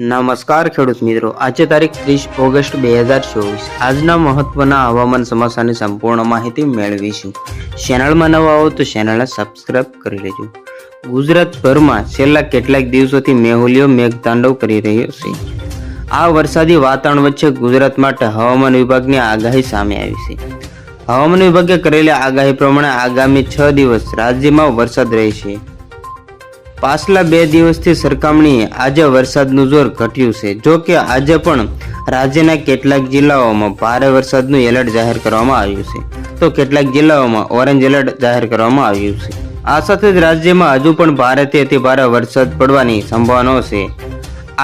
નમસ્કાર ખેડૂત મિત્રો, આજે તારીખ 30 ઓગસ્ટ 2024 આજના મહત્વના હવામાન સમાચારની સંપૂર્ણ માહિતી મેળવીશું. ચેનલમાં નવા હો તો ચેનલને સબસ્ક્રાઇબ કરી લેજો. ગુજરાતભરમાં છેલ્લા કેટલાક દિવસોથી મેહુલિયો મેઘતાંડવ કરી રહ્યો છે. આ વરસાદી વાતાવરણ વચ્ચે ગુજરાત માટે હવામાન વિભાગની આગાહી સામે આવી છે. હવામાન વિભાગે કરેલી આગાહી પ્રમાણે આગામી 6 દિવસ રાજ્યમાં વરસાદ રહેશે. પાછલા 2 દિવસથી સરખામણીએ આજે વરસાદનું જોર ઘટ્યું છે. જો કે આજે પણ રાજ્યના કેટલાક જિલ્લાઓમાં ભારે વરસાદનું એલર્ટ જાહેર કરવામાં આવ્યું છે, તો કેટલાક જિલ્લાઓમાં ઓરેન્જ એલર્ટ જાહેર કરવામાં આવ્યું છે. આ સાથે જ રાજ્યમાં હજુ પણ ભારેથી અતિ ભારે વરસાદ પડવાની સંભાવનાઓ છે.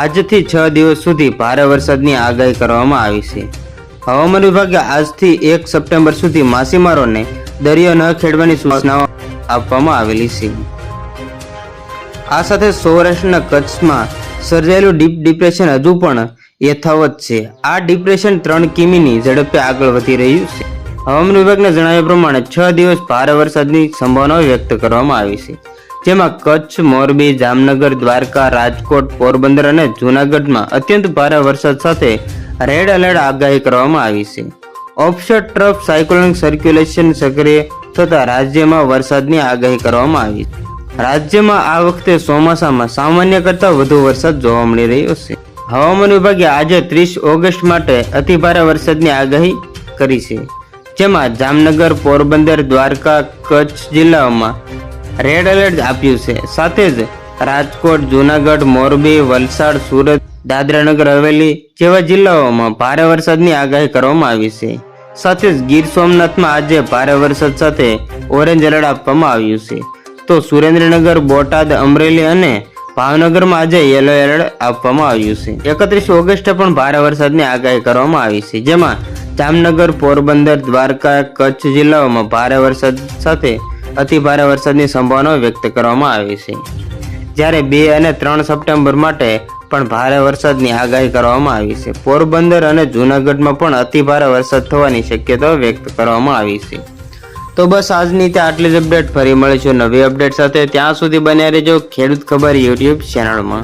આજથી 6 દિવસ સુધી ભારે વરસાદની આગાહી કરવામાં આવી છે. હવામાન વિભાગે આજથી 1 સપ્ટેમ્બર સુધી માછીમારોને દરિયો ન ખેડવાની સૂચનાઓ આપવામાં આવેલી છે. આ સાથે સૌરાષ્ટ્રના કચ્છમાં સર્જાયેલું ડીપ ડિપ્રેશન હજુ પણ યથાવત છે. આ ડિપ્રેશન 3 કિમીની ઝડપે આગળ વધી રહ્યું છે. હવામાન વિભાગના જણાવ્યા પ્રમાણે 6 દિવસ ભારે વરસાદની સંભાવના વ્યક્ત કરવામાં આવી છે, જેમાં કચ્છ, મોરબી, જામનગર, દ્વારકા, રાજકોટ, પોરબંદર અને જૂનાગઢમાં અત્યંત ભારે વરસાદ સાથે રેડ એલર્ટ આગાહી કરવામાં આવી છે. ઓફશોર ટ્રફ સાયક્લોનિક સર્ક્યુલેશન સક્રિય થતા રાજ્યમાં વરસાદની આગાહી કરવામાં આવી છે. રાજ્યમાં આ વખતે ચોમાસામાં સામાન્ય કરતાં વધુ વરસાદ જોવા મળી રહ્યો છે. હવામાન વિભાગે આજે 30 ઓગસ્ટ માટે અતિભારે વરસાદની આગાહી કરી છે, જેમાં જામનગર, પોરબંદર, દ્વારકા, કચ્છ જિલ્લાઓમાં રેડ એલર્ટ આપ્યું છે. સાથે જ રાજકોટ, જૂનાગઢ, મોરબી, વલસાડ, સુરત, દાદરાનગર હવેલી જેવા જિલ્લાઓમાં ભારે વરસાદની આગાહી કરવામાં આવી છે. સાથે જ ગીર સોમનાથમાં આજે ભારે વરસાદ સાથે ઓરેન્જ એલર્ટ આપવામાં આવ્યું છે. તો સુરેન્દ્રનગર, બોટાદ, અમરેલી અને ભાવનગરમાં આજે યલો એલર્ટ આપવામાં આવ્યું છે. 31 ઓગસ્ટે પણ ભારે વરસાદની આગાહી કરવામાં આવી છે, જેમાં જામનગર, પોરબંદર, દ્વારકા, કચ્છ જિલ્લાઓમાં ભારે વરસાદ સાથે અતિ ભારે વરસાદની સંભાવના વ્યક્ત કરવામાં આવી છે. જ્યારે 2 અને 3 સપ્ટેમ્બર માટે પણ ભારે વરસાદની આગાહી કરવામાં આવી છે. પોરબંદર અને જૂનાગઢમાં પણ અતિ ભારે વરસાદ થવાની શક્યતાઓ વ્યક્ત કરવામાં આવી છે. તો બસ આજની ત્યાં આટલી જ અપડેટ. ફરી મળીશું નવી અપડેટ સાથે. ત્યાં સુધી બન્યા રહેજો ખેડૂત ખબર યુટ્યુબ ચેનલમાં.